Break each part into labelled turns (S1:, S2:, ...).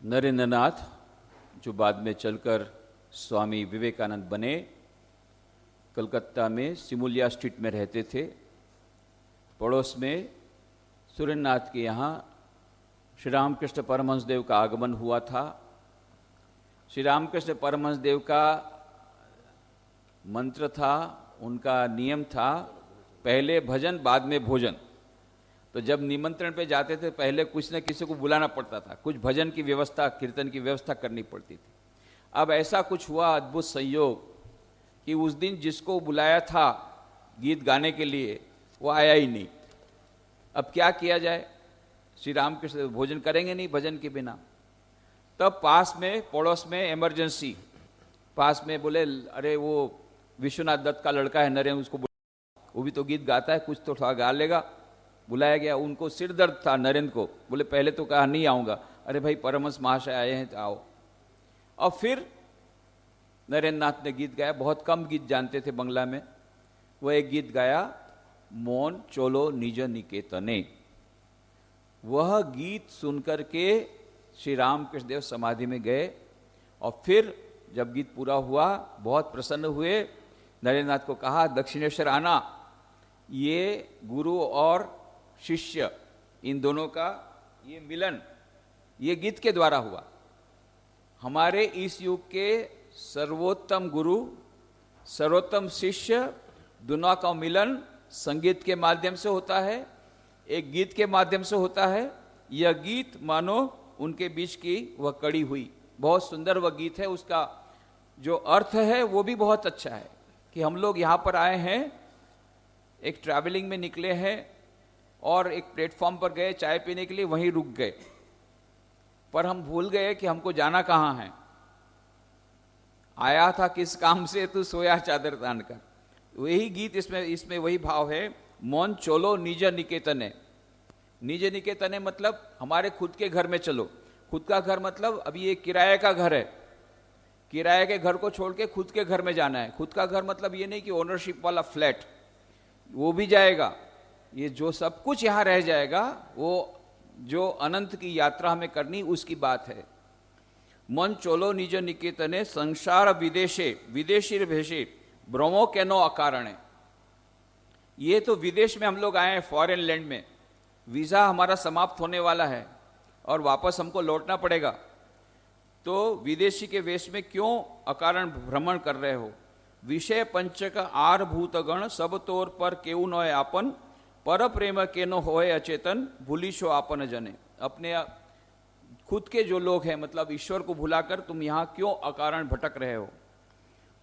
S1: नरेंद्रनाथ, जो बाद में चलकर स्वामी विवेकानंद बने, कलकत्ता में सिमुलिया स्ट्रीट में रहते थे। पड़ोस में सुरेंद्रनाथ के यहाँ श्री रामकृष्ण परमहंस देव का आगमन हुआ था। श्री रामकृष्ण परमहंस देव का मंत्र था, उनका नियम था, पहले भजन बाद में भोजन। तो जब निमंत्रण पे जाते थे पहले कुछ न किसी को बुलाना पड़ता था, कुछ भजन की व्यवस्था, कीर्तन की व्यवस्था करनी पड़ती थी। अब ऐसा कुछ हुआ अद्भुत संयोग कि उस दिन जिसको बुलाया था गीत गाने के लिए वो आया ही नहीं। अब क्या किया जाए? श्री रामकृष्ण भोजन करेंगे नहीं भजन के बिना। तब पास में पड़ोस में इमरजेंसी, पास में बोले अरे वो विश्वनाथ दत्त का लड़का है नरेंद्र, उसको वो भी तो गीत गाता है, कुछ तो थोड़ा गा लेगा। बुलाया गया, उनको सिर दर्द था नरेंद्र को, बोले पहले तो कहा नहीं आऊँगा, अरे भाई परमहंस महाशय आए हैं तो आओ। और फिर नरेंद्रनाथ ने गीत गाया, बहुत कम गीत जानते थे बंगला में। वह एक गीत गाया, मोन चोलो निज निकेतने। वह गीत सुनकर के श्री रामकृष्ण देव समाधि में गए और फिर जब गीत पूरा हुआ बहुत प्रसन्न हुए। नरेंद्रनाथ को कहा दक्षिणेश्वर आना। ये गुरु और शिष्य इन दोनों का ये मिलन ये गीत के द्वारा हुआ। हमारे इस युग के सर्वोत्तम गुरु सर्वोत्तम शिष्य दोनों का मिलन संगीत के माध्यम से होता है, एक गीत के माध्यम से होता है। यह गीत मानो उनके बीच की वह कड़ी हुई। बहुत सुंदर वह गीत है, उसका जो अर्थ है वो भी बहुत अच्छा है कि हम लोग यहाँ पर आए हैं, एक ट्रैवलिंग में निकले हैं और एक प्लेटफॉर्म पर गए चाय पीने के लिए, वहीं रुक गए, पर हम भूल गए कि हमको जाना कहाँ है। आया था किस काम से, तू सोया चादर तान कर। वही गीत इसमें वही भाव है, मौन चोलो निज निकेतने। निज निकेतने मतलब हमारे खुद के घर में चलो। खुद का घर मतलब अभी ये किराए का घर है, किराए के घर को छोड़ के खुद के घर में जाना है। खुद का घर मतलब ये नहीं कि ओनरशिप वाला फ्लैट, वो भी जाएगा। ये जो सब कुछ यहाँ रह जाएगा, वो जो अनंत की यात्रा हमें करनी उसकी बात है। मन चोलो निज निकेतने संसार विदेशे विदेशी भेषे ब्रह्मो केनो अकारणे। ये तो विदेश में हम लोग आए हैं, फॉरेन लैंड में। वीजा हमारा समाप्त होने वाला है और वापस हमको लौटना पड़ेगा। तो विदेशी के वेश में क्यों अकारण भ्रमण कर रहे हो? विषय पंचक आर भूतगण सब तोर पर केऊ न आपन पर प्रेम के नो होए अचेतन भूलिशो आपन जने। अपने खुद के जो लोग हैं मतलब ईश्वर को भुलाकर तुम यहाँ क्यों अकारण भटक रहे हो?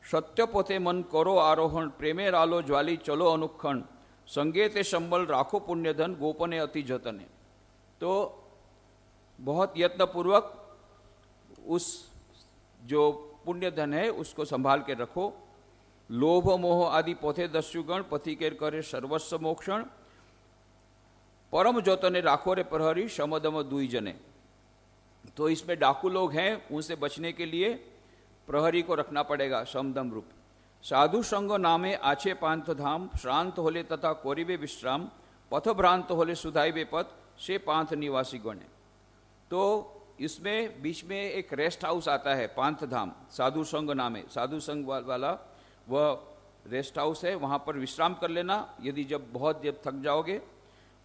S1: सत्य पोथे मन करो आरोहण प्रेमे रालो ज्वाली चलो अनुखण संगे ते संबल राखो पुण्यधन गोपने अति जतने। तो बहुत यत्नपूर्वक उस जो पुण्य धन है उसको संभाल के रखो। लोभ मोह आदि पोथे दस्युगण पथि केर करे सर्वस्व मोक्षण परम जोतने राखो रे प्रहरी समदम दुई जने। तो इसमें डाकू लोग हैं, उनसे बचने के लिए प्रहरी को रखना पड़ेगा समदम रूप। साधु संग नामे आछे पांथ धाम श्रांत होले तथा कोरिबे विश्राम पथ भ्रांत होले सुधाइबे पथ से पांथ निवासी गणे। तो इसमें बीच में एक रेस्ट हाउस आता है, पांथ धाम, साधु संग नामे, साधु संग वाला वह रेस्ट हाउस है, वहां पर विश्राम कर लेना यदि जब थक जाओगे।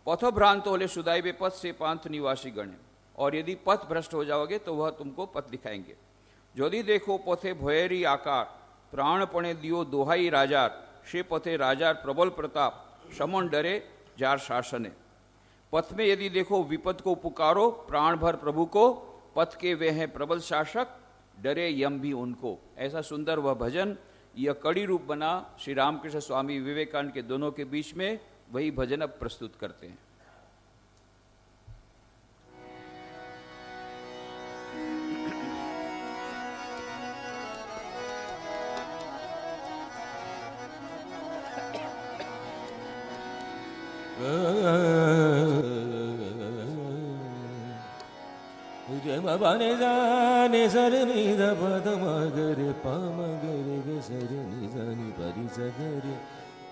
S1: पथ भ्रांत होले सुधाइबे पथ से पांथ निवासी गणे। और यदि पथ भ्रष्ट हो जाओगे तो वह तुमको पथ दिखाएंगे। यदि देखो पथे भयरी आकार प्राणपणे दियो दोहाई राजार से पथे राजार प्रबल प्रताप समन डरे जार शासने। पथ में यदि देखो विपद को पुकारो प्राण भर प्रभु को पथ के वे हैं प्रबल शासक डरे यम भी उनको। ऐसा सुंदर वह भजन यह कड़ी रूप बना। श्री रामकृष्ण स्वामी विवेकानंद के दोनों के बीच में वही भजन अब प्रस्तुत करते हैं।
S2: बने जाने सर निध पद मगरे पम गरे गे सर निधनि परि सगरे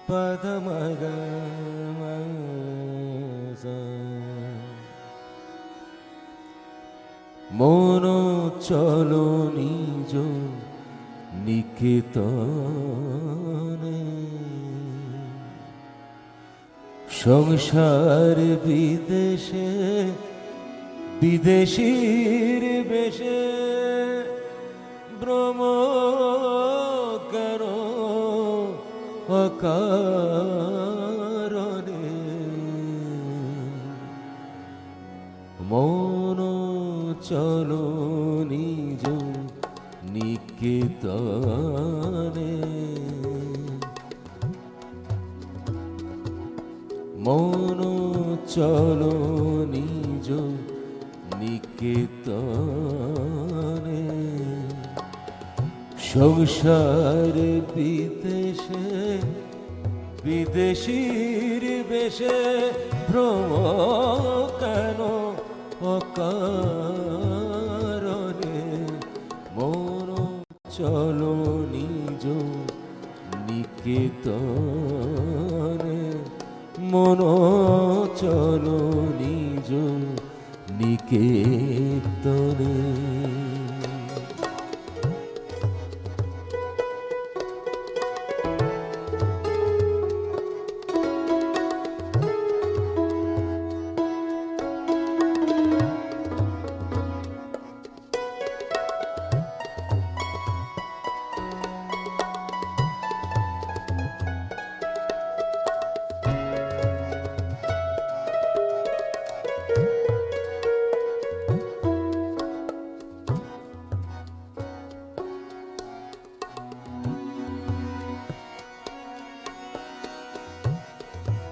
S2: पद मग মন চলো নিজ নিকেতনে, সংসার বিদেশে বিদেশীর বেশে ভ্রম কেন অকারণে, মন চলো নিজ নিকেতনে, মন চলো নিজ নিকেতনে, সংসার বিদেশে বিদেশীর বেশে ভ্রম কেন অকারণে, মন চলো নিজ নিকেতনে, মন চলো নিজ নিকেতনে।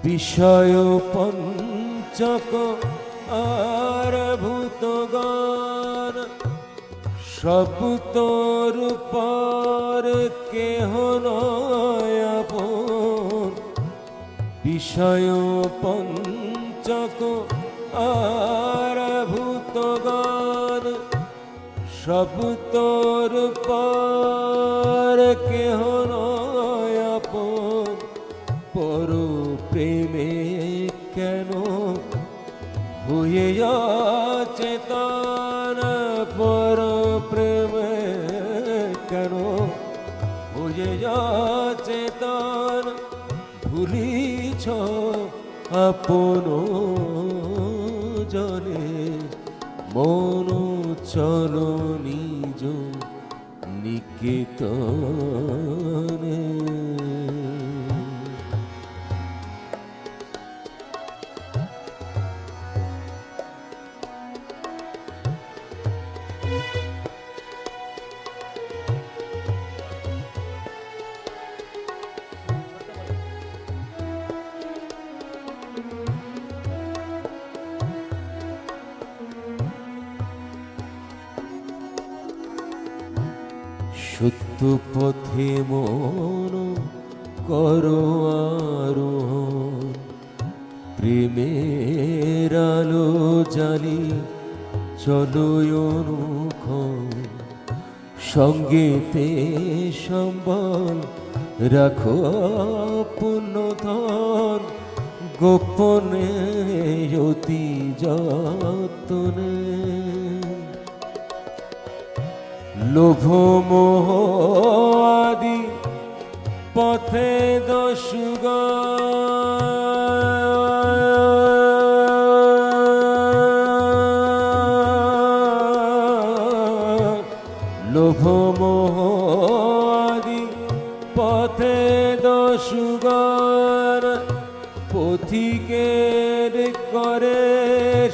S2: বিষয় পঞ্চক আর ভূতগণ সব তোর পর কেহ নয় আপন, বিষয় পঞ্চক আর ভূতগণ সব তোর পর কেহ নয় আপন, পর প্রেমে কেন হয়ে চেতন, পর প্রেমে কেন হয়ে চেতন, ভুলিছ আপন জনে, মন চলো নিজ নিকেতনে। সত্য পথে মন করো আরোহণ, প্রেমের আলো জ্বালি চলো অনুক্ষণ, সঙ্গেতে সম্বল রাখো পুণ্যধন, গোপনে অতি যতনে, লোভ মোহ আদি পথে দোষগণ, লোভ মোহ আদি পথে দোষগণ, পথিকের করে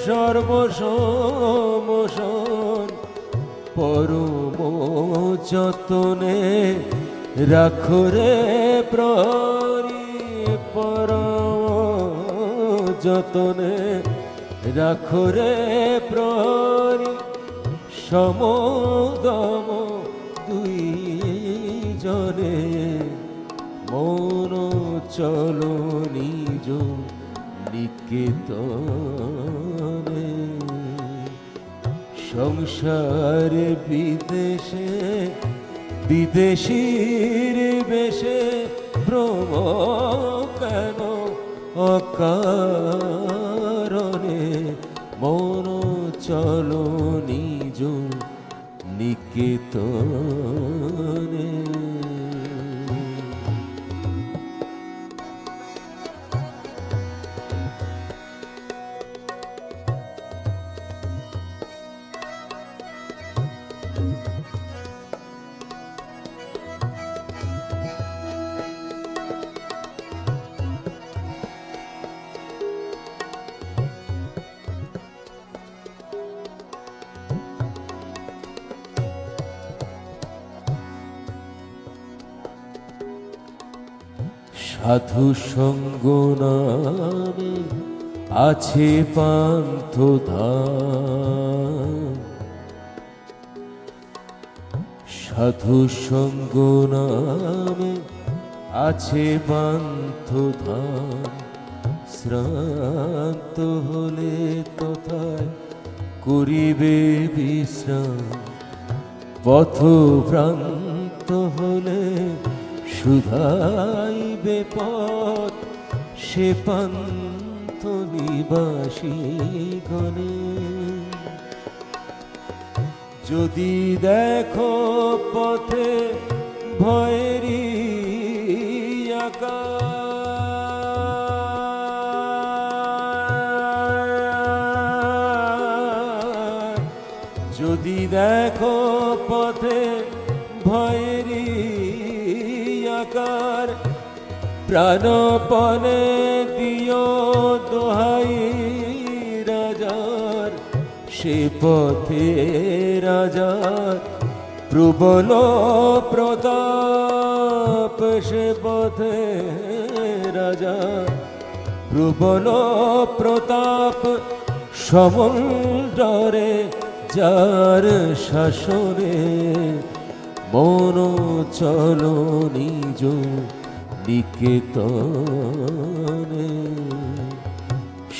S2: সর্বসমশন, পরম যতনে রাখো রে প্রহরী, পরম যতনে রাখো রে প্রহরী, সমদম দুই জনে, মন চলো নিজ নিকেতনে, সংসার বিদেশে বিদেশীর বেশে ভ্রম কেন অকারণে, মন চলো নিজ নিকেতনে। সাধু সঙ্গ নামে আছে পান্থ ধাম, সাধু সঙ্গ নামে আছে পান্থ ধাম। শ্রান্ত হলে তথায় করিবে বিশ্রাম, পথভ্রান্ত হলে শুধাইবে পথ সে পান্থ নিবাসী গণে। যদি দেখো পথে ভয়েরই আকার, যদি দেখো পথে ভয়েরই আকার, প্রাণপণে দিও দোহাই রাজার, সে পথে রাজার প্রবল প্রতাপ, সে পথে রাজার প্রবল প্রতাপ। সমুদ্রে যার শাসনে মন চলো নিজ নিকেতনে।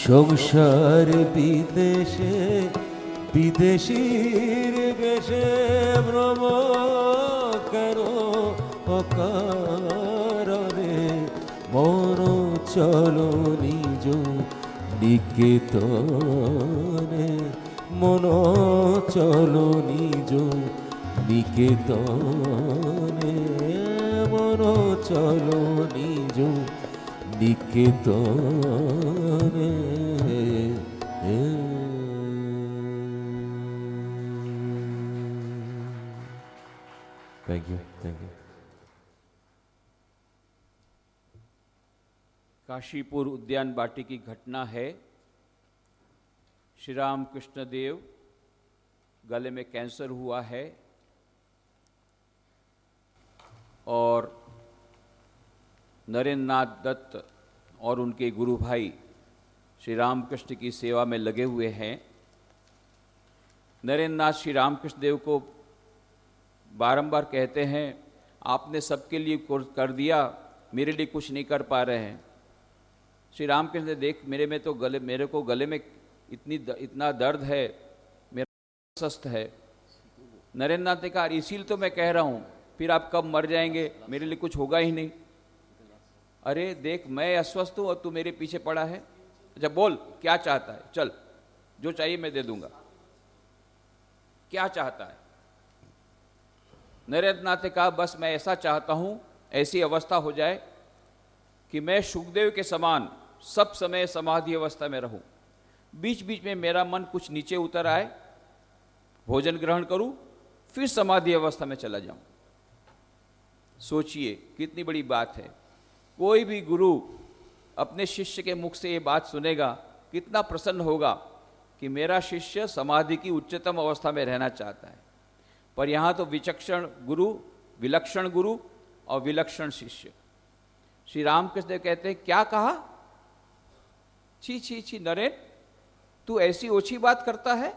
S2: সংসার বিদেশে বিদেশীর বেশে ভ্রম কেন অকারণে, মন চলো নিজ নিকেতনে, মন চলো নিজ নিকেতনে, মন চলো নিজ নিকেতনে। Thank you, thank you.
S1: Kashipur उद्यान बाटी की घटना है। श्री राम कृष्ण देव गले में कैंसर हुआ है और नरेंद्र नाथ दत्त और उनके गुरु भाई श्री रामकृष्ण की सेवा में लगे हुए हैं। नरेंद्र नाथ श्री रामकृष्ण देव को बारंबार कहते हैं, आपने सबके लिए कर दिया, मेरे लिए कुछ नहीं कर पा रहे हैं। श्री रामकृष्ण देख मेरे को गले में इतना दर्द है, मेरा स्वस्थ है। नरेंद्र नाथ ने कहा, इसीलिए तो मैं कह रहा हूँ, फिर आप कब मर जाएंगे, मेरे लिए कुछ होगा ही नहीं। अरे देख, मैं अस्वस्थ हूँ और तू मेरे पीछे पड़ा है। अच्छा बोल, क्या चाहता है, चल जो चाहिए मैं दे दूंगा। क्या चाहता है? नरेंद्र नाथ ने कहा, बस मैं ऐसा चाहता हूँ, ऐसी अवस्था हो जाए कि मैं सुखदेव के समान सब समय समाधि अवस्था में रहूं, बीच बीच में मेरा मन कुछ नीचे उतर आए, भोजन ग्रहण करूं, फिर समाधि अवस्था में चला जाऊं। सोचिए कितनी बड़ी बात है। कोई भी गुरु अपने शिष्य के मुख से ये बात सुनेगा, कितना प्रसन्न होगा कि मेरा शिष्य समाधि की उच्चतम अवस्था में रहना चाहता है। पर यहाँ तो विचक्षण गुरु, विलक्षण गुरु और विलक्षण शिष्य। श्री रामकृष्ण देव कहते हैं, क्या कहा? छी छी छी नरेन, तू ऐसी ओछी बात करता है।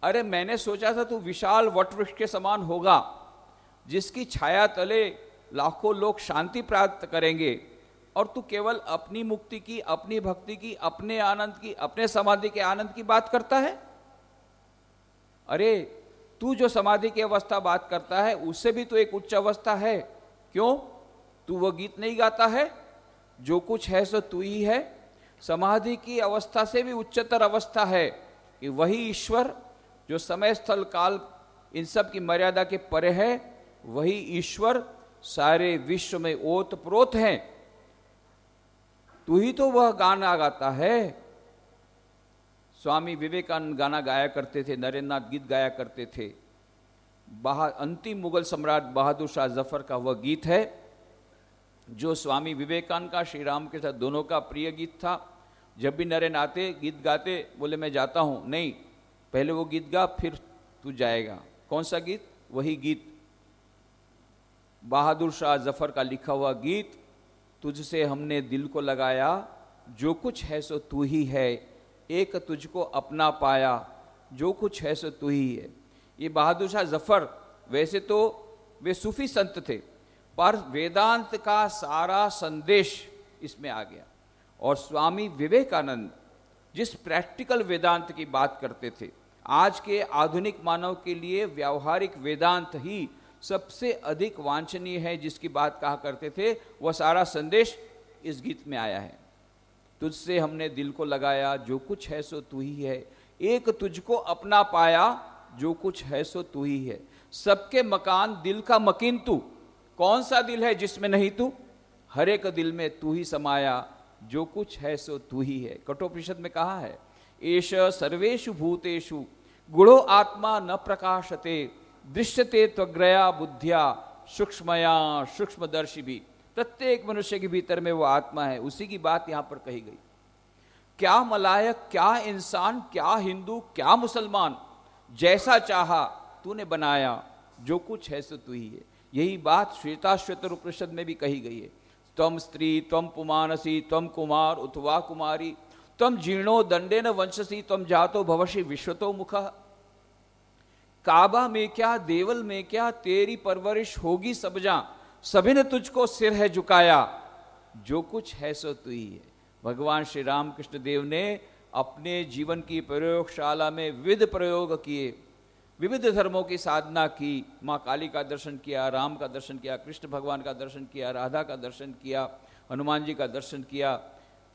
S1: अरे मैंने सोचा था तू विशाल वटवृक्ष के समान होगा, जिसकी छाया तले लाखों लोग शांति प्राप्त करेंगे, और तू केवल अपनी मुक्ति की, अपनी भक्ति की, अपने आनंद की, अपने समाधि के आनंद की बात करता है। अरे तू जो समाधि की अवस्था बात करता है, उससे भी तो एक उच्च अवस्था है। क्यों? तू वो गीत नहीं गाता है, जो कुछ है सो तू ही है। समाधि की अवस्था से भी उच्चतर अवस्था है कि वही ईश्वर जो समय स्थल काल इन सब की मर्यादा के परे है, वही ईश्वर सारे विश्व में ओतप्रोत है। तू ही तो वह गाना गाता है। स्वामी विवेकानंद गाना गाया करते थे, नरेंद्रनाथ गीत गाया करते थे। अंतिम मुगल सम्राट बहादुर शाह जफर का वह गीत है जो स्वामी विवेकानंद का, श्री राम के साथ दोनों का प्रिय गीत था। जब भी नरेन आते गीत गाते, बोले मैं जाता हूं, नहीं पहले वो गीत गा फिर तू जाएगा। कौन सा गीत? वही गीत बहादुर शाह जफर का लिखा हुआ गीत, तुझसे हमने दिल को लगाया, जो कुछ है सो तू ही है, एक तुझको अपना पाया, जो कुछ है सो तू ही है। ये बहादुर शाह जफर वैसे तो वे सूफी संत थे, पर वेदांत का सारा संदेश इसमें आ गया। और स्वामी विवेकानंद जिस प्रैक्टिकल वेदांत की बात करते थे, आज के आधुनिक मानव के लिए व्यावहारिक वेदांत ही सबसे अधिक वांछनीय है, जिसकी बात कहा करते थे, वह सारा संदेश इस गीत में आया है। तुझसे हमने दिल को लगाया, जो कुछ है सो तू ही है, एक तुझको अपना पाया, जो कुछ है सो तू ही है। सबके मकान दिल का मकीन तू, कौन सा दिल है जिसमें नहीं तू? हर एक दिल में तू ही समाया, जो कुछ है सो तू ही है। कठोपनिषद में कहा है, एष सर्वेषु भूतेषु गुणो आत्मा न प्रकाशते, दृश्यते त्वग्रया बुद्धिया सूक्ष्मया सूक्ष्मदर्शी भी। प्रत्येक मनुष्य के भीतर में वो आत्मा है, उसी की बात यहां पर कही गई। क्या मलायक, क्या इंसान, क्या हिंदू, क्या मुसलमान, जैसा चाहा तूने बनाया, जो कुछ है सो तू ही है। यही बात श्वेताश्वेतर उपनिषद में भी कही गई है। त्वम स्त्री त्वम पुमानसी त्वम कुमार उथवा कुमारी त्वम जीर्णो दंडेन वंशसी त्वम जातो भवसि विश्वतो मुखः। काबा में क्या, देवल में क्या, तेरी परवरिश होगी सब जहां, सभी ने तुझको सिर है झुकाया, जो कुछ है सो तू ही है। भगवान श्री राम कृष्ण देव ने अपने जीवन की प्रयोगशाला में विविध प्रयोग किए, विविध धर्मों की साधना की। माँ काली का दर्शन किया, राम का दर्शन किया, कृष्ण भगवान का दर्शन किया, राधा का दर्शन किया, हनुमान जी का दर्शन किया।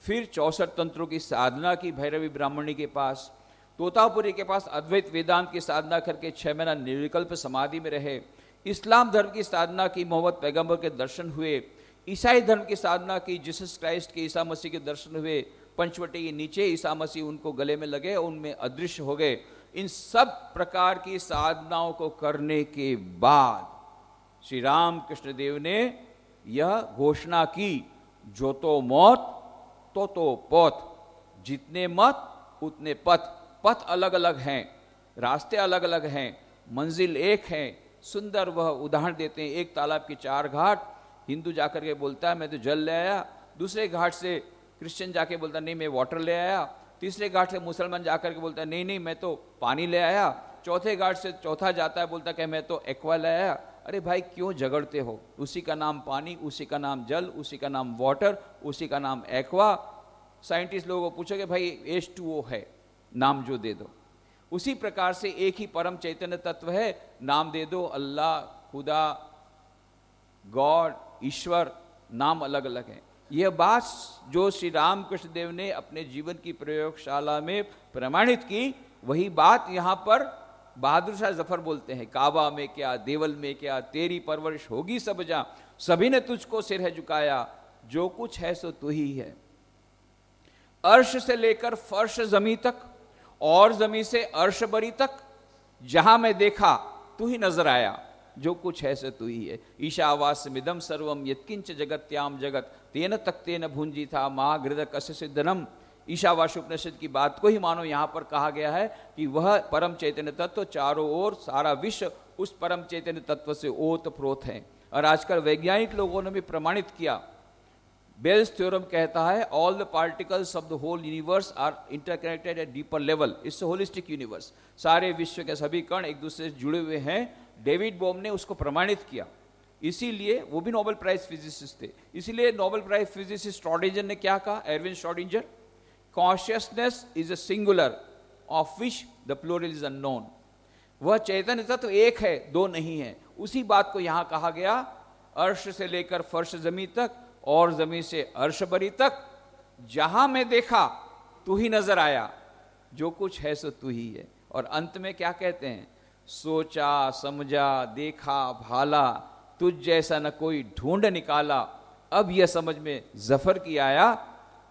S1: फिर 64 तंत्रों की साधना की भैरवी ब्राह्मणी के पास, तोतापुरी के पास अद्वैत वेदांत की साधना करके 6 महीना निर्विकल्प समाधि में रहे। इस्लाम धर्म की साधना की, मोहम्मद पैगंबर के दर्शन हुए। ईसाई धर्म की साधना की, जीसस क्राइस्ट के, ईसा मसीह के दर्शन हुए। पंचवटी के नीचे ईसा मसीह उनको गले में लगे, उनमें अदृश्य हो गए। इन सब प्रकार की साधनाओं को करने के बाद श्री राम कृष्ण देव ने यह घोषणा की, जो तो मौत तो पथ, जितने मत उतने पथ। पथ अलग अलग हैं, रास्ते अलग अलग हैं, मंजिल एक है। सुंदर वह उदाहरण देते हैं, एक तालाब की 4 घाट। हिंदू जाकर के बोलता है मैं तो जल ले आया, दूसरे घाट से क्रिश्चियन जाके बोलता है नहीं मैं वाटर ले आया, तीसरे घाट से मुसलमान जाकर के बोलता है नहीं नहीं मैं तो पानी ले आया, चौथे घाट से चौथा जाता है बोलता है मैं तो एक्वा ले आया। अरे भाई क्यों झगड़ते हो? उसी का नाम पानी, उसी का नाम जल, उसी का नाम वाटर, उसी का नाम एक्वा। साइंटिस्ट लोगों को पूछोगे भाई H2O है, नाम जो दे दो। उसी प्रकार से एक ही परम चैतन्य तत्व है, नाम दे दो, अल्लाह, खुदा, गॉड, ईश्वर, नाम अलग अलग है। यह बात जो श्री राम कृष्ण देव ने अपने जीवन की प्रयोगशाला में प्रमाणित की, वही बात यहां पर बहादुर शाह जफर बोलते हैं। काबा में क्या, देवल में क्या, तेरी परवरिश होगी सब जहां, सभी ने तुझको सिर है झुकाया, जो कुछ है सो तू ही है। अर्श से लेकर फर्श जमी तक और जमी से अर्श बरी तक, जहां मैं देखा तू ही नजर आया, जो कुछ है सो तू ही है। ईशावास्यमिदं सर्वम यत्किंच जगत्याम जगत तेन तक्तेन भुंजी था महागृद कस्य सिद्धनम। ईशावास्य उपनिषद की बात को ही मानो यहां पर कहा गया है कि वह परम चैतन्य तत्व चारों ओर, सारा विश्व उस परम चैतन्य तत्व से ओतप्रोत है। और आजकल वैज्ञानिक लोगों ने भी प्रमाणित किया। बेल्स थ्योरम कहता है all the particles of the whole universe are interconnected at deeper level. It's holistic universe, सारे विश्व के सभी कण एक दूसरे से जुड़े हुए हैं। डेविड बॉम ने उसको प्रमाणित किया, इसीलिए वो भी नोबेल प्राइज फिजिसिस्ट थे। इसीलिए नोबेल प्राइज फिजिसिस्ट श्रोडिंगर ने क्या कहा, Erwin Schrodinger, consciousness is a singular of which the plural is unknown. वह चैतन्य तत्व एक है, दो नहीं है। उसी बात को यहां कहा गया, अर्श से लेकर फर्श जमी तक और जमी से अर्श बरी तक, जहां मैं देखा तू ही नजर आया, जो कुछ है सो तू ही है। और अंत में क्या कहते हैं, सोचा समझा देखा भाला, तुझ जैसा न कोई ढूंढ निकाला, अब यह समझ में जफर की आया,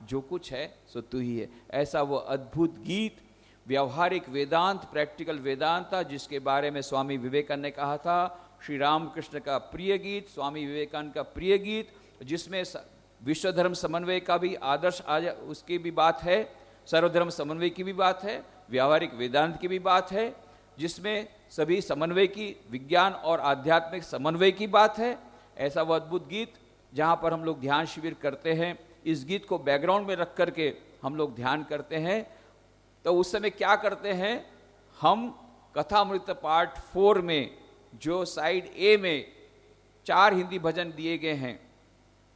S1: जो कुछ है सो तू ही है। ऐसा वो अद्भुत गीत, व्यवहारिक वेदांत, प्रैक्टिकल वेदांत था, जिसके बारे में स्वामी विवेकानंद ने कहा था श्री रामकृष्ण का प्रिय गीत, स्वामी विवेकानंद का प्रिय गीत, जिसमें विश्व धर्म समन्वय का भी आदर्श उसकी भी बात है, सर्वधर्म समन्वय की भी बात है, व्यवहारिक वेदांत की भी बात है, जिसमें सभी समन्वय की, विज्ञान और आध्यात्मिक समन्वय की बात है। ऐसा वो अद्भुत गीत जहाँ पर हम लोग ध्यान शिविर करते हैं, इस गीत को बैकग्राउंड में रख करके हम लोग ध्यान करते हैं। तो उस समय क्या करते हैं, हम कथामृत पार्ट 4 में जो साइड ए में 4 हिंदी भजन दिए गए हैं,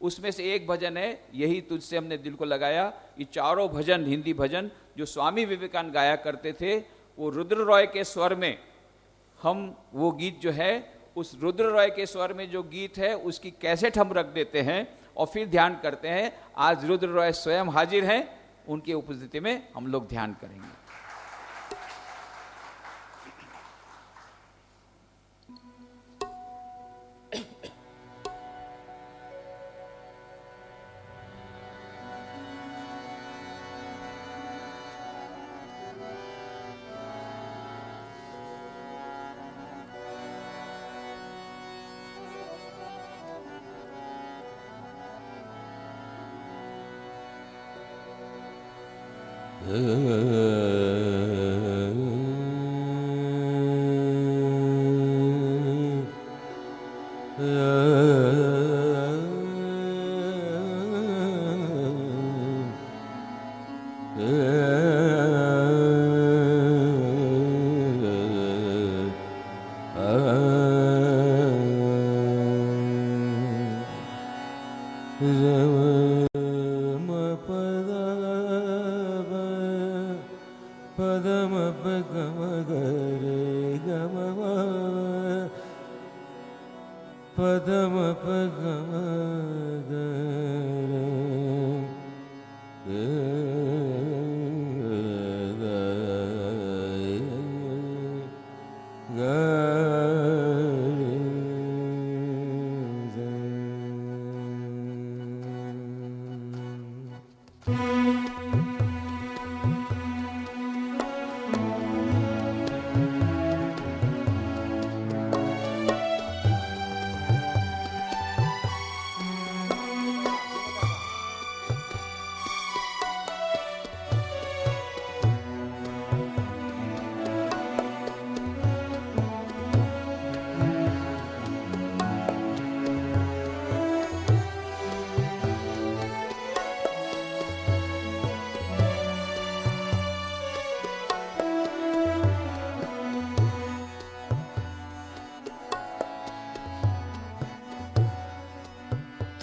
S1: उसमें से एक भजन है यही तुझसे हमने दिल को लगाया। ये चारों भजन, हिंदी भजन जो स्वामी विवेकानंद गाया करते थे, वो रुद्र रॉय के स्वर में हम वो गीत जो है, उस रुद्र रॉय के स्वर में जो गीत है उसकी कैसेट हम रख देते हैं और फिर ध्यान करते हैं। आज रुद्र रॉय स्वयं हाजिर हैं, उनकी उपस्थिति में हम लोग ध्यान करेंगे।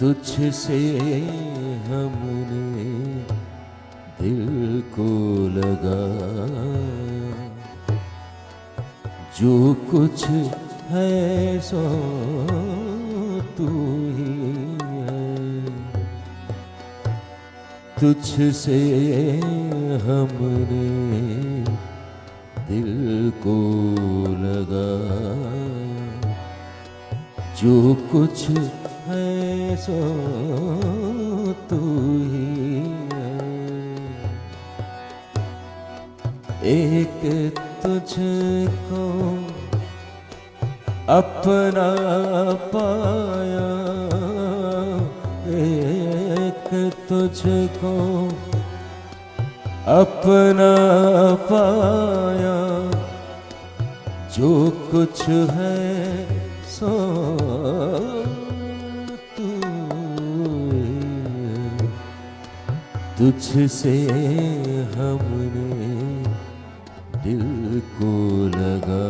S2: तुझसे हमने दिल को लगा, जो कुछ है सो तू ही है। तुझसे हमने दिल को लगा, जो कुछ है सो तू ही है। एक तुझको अपना पाया, एक तुझको अपना पाया, जो कुछ है सो तुझसे हमने दिल को लगा।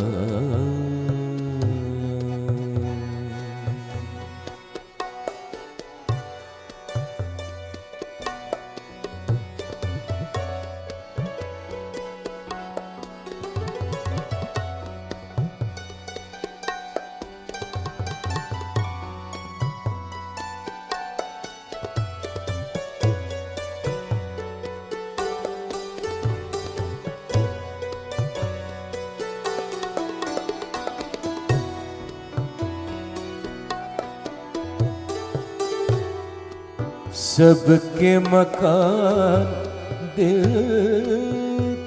S2: सबके मकान दिल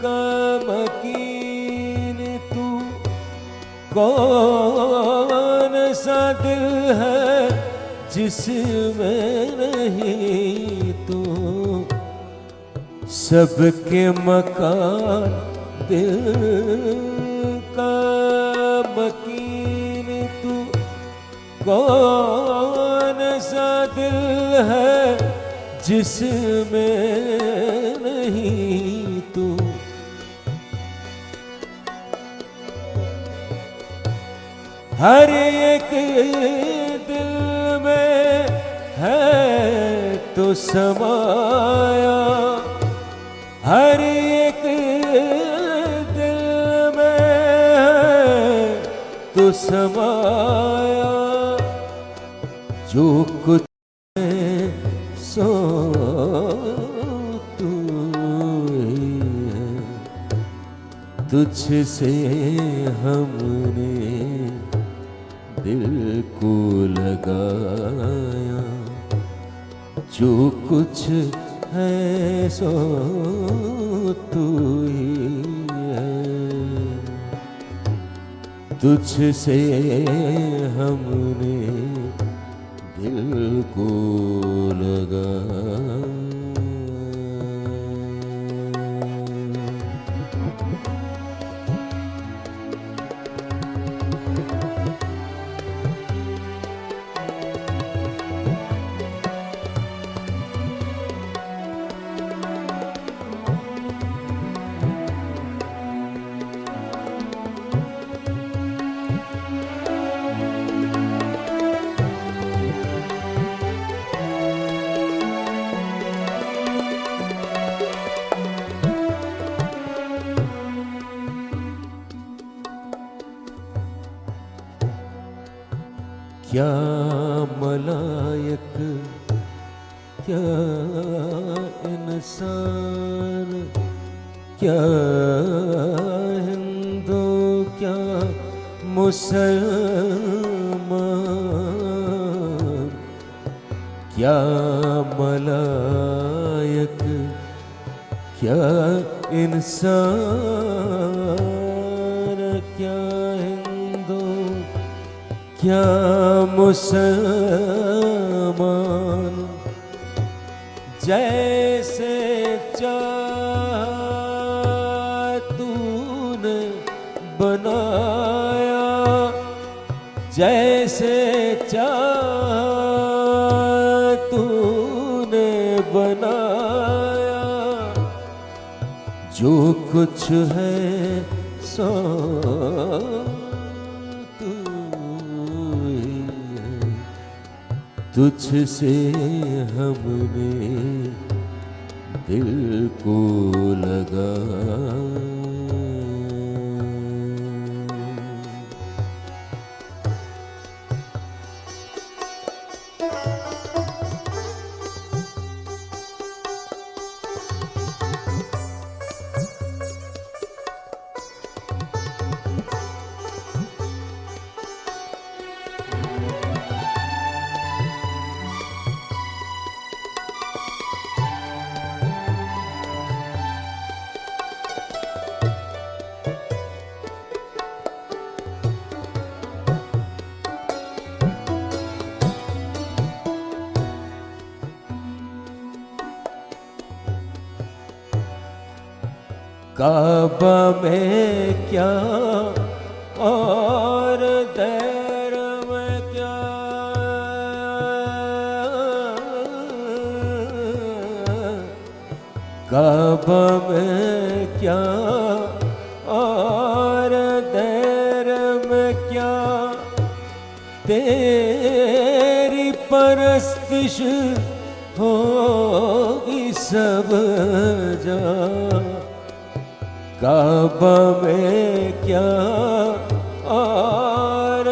S2: का मकीन तू, कौन सा दिल है जिसमें नहीं तू। सबके मकान दिल का मकीन तू, कौन सा दिल है जिसमें नहीं तू। हर एक दिल में है तो समाया, हर एक दिल में है तो समाया। जो कुछ है सो तू ही है, तुझसे हमने दिल को लगाया। जो कुछ है सो तू ही है, तुझसे हमने दिल को लगाया। क्या मलायक क्या इंसान, क्या हिंदू क्या मुसलमान। क्या मलायक क्या इंसान, क्या हिंदू क्या मुसलमान। जैसे चाहा तूने बनाया, जैसे चाहा तूने बनाया। जो कुछ है सो तुझसे हमने दिल को लगाया। काबा में क्या और दैर में क्या, काबा में क्या और दैर में क्या। तेरी परस्तिश होगी सब जगह। काबा में क्या और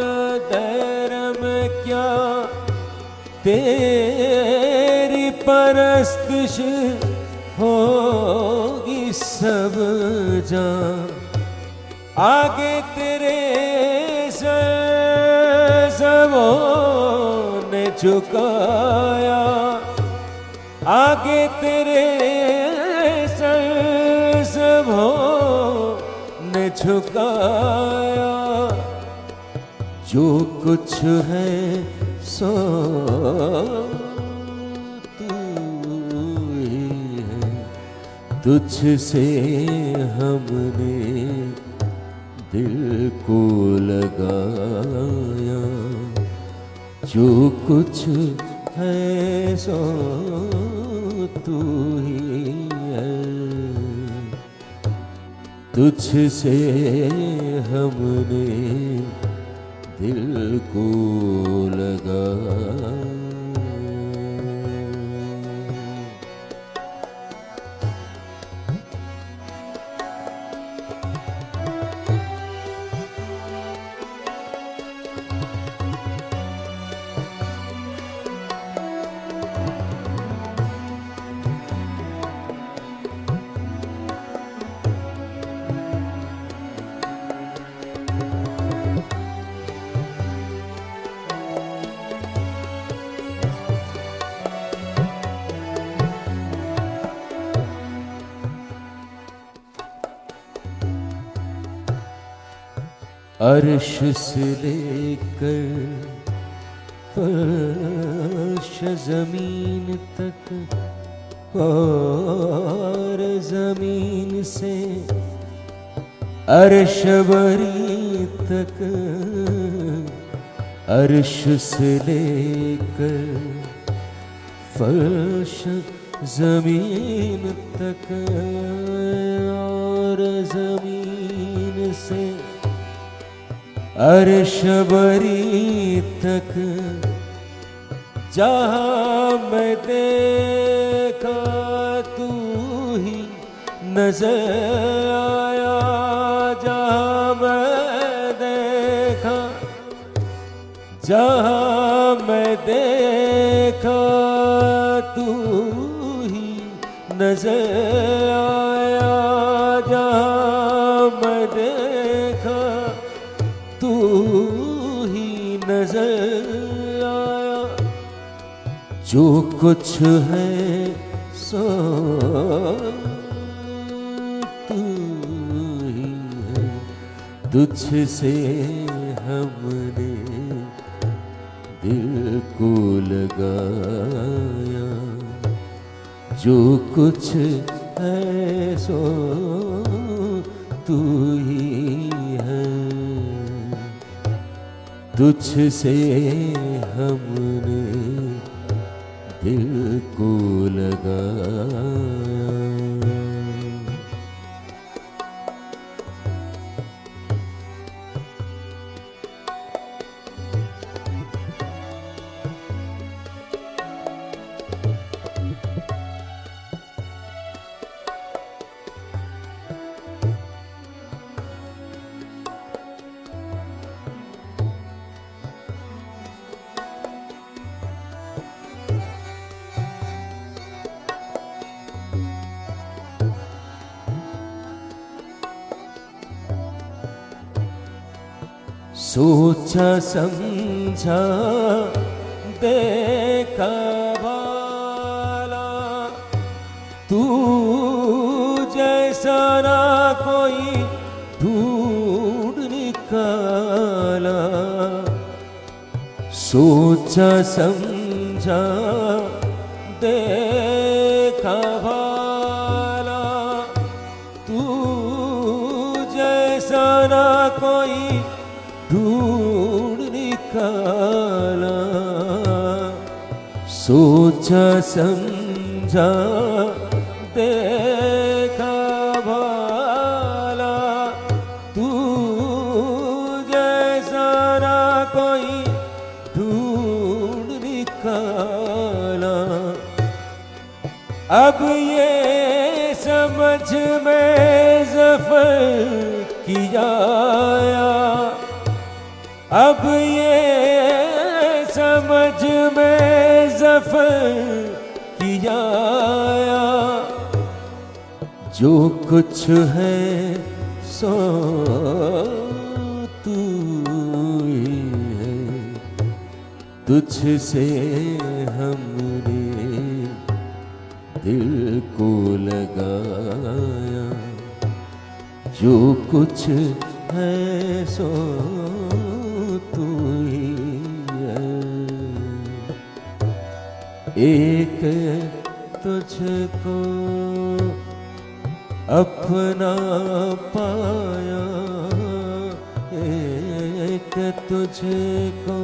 S2: दैर में क्या। तेरी परस्तिश होगी सब जगह। आगे तेरे सबों ने झुकाया, आगे तेरे सर सबों ने झुकाया, जो कुछ है सो तू ही है, तुझसे हमने दिल को लगाया, जो कुछ है सो तू ही है, तुझसे हमने दिल को लगाया। अर्श से लेकर फर्श जमीन तक और जमीन से अर्श बरी तक, अर्श से लेकर फर्श जमीन तक और जमीन से अर्श बरी तक, जहाँ मैं देखा तू ही नजर आया, जहाँ मैं देखा, जहाँ मैं देखा तू ही नजर आया, जहाँ मैं देखा तू ही नजर आया, जो कुछ है सो तू ही है, तुझसे हमने दिल को लगाया, जो कुछ है सो तू ही है, तुझसे हमने दिल को लगाया। सोचा समझा देखा भाला, तू जैसा ना कोई ढूंढ निकाला, सोचा समझा देखा भाला, तू जैसा ना कोई ढूंढ निकाला, सोचा समझा देखा भाला, तू जैसा ना कोई ढूंढ निकाला, अब ये समझ में ज़फ़र किया, अब ये समझ में ज़फ़र किया, जो कुछ है सो तू ही है, तुझसे हमने जो कुछ है सो तू ही है। एक तुझको अपना पाया, एक तुझको,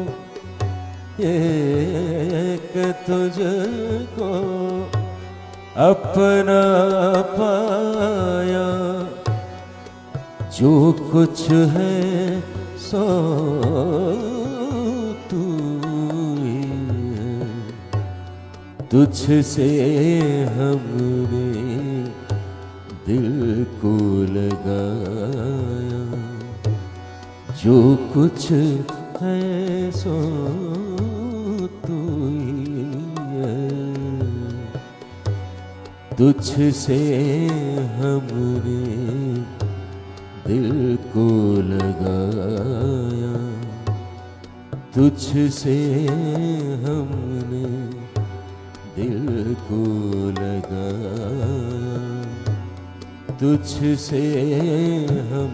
S2: एक तुझको अपना पाया, जो कुछ है सो तू ही है। तुझसे हमने दिल को लगाया, जो कुछ है सो तू ही है। तुझसे हमने दिल को लगाया, तुझसे हमने दिल को लगाया, तुझसे हम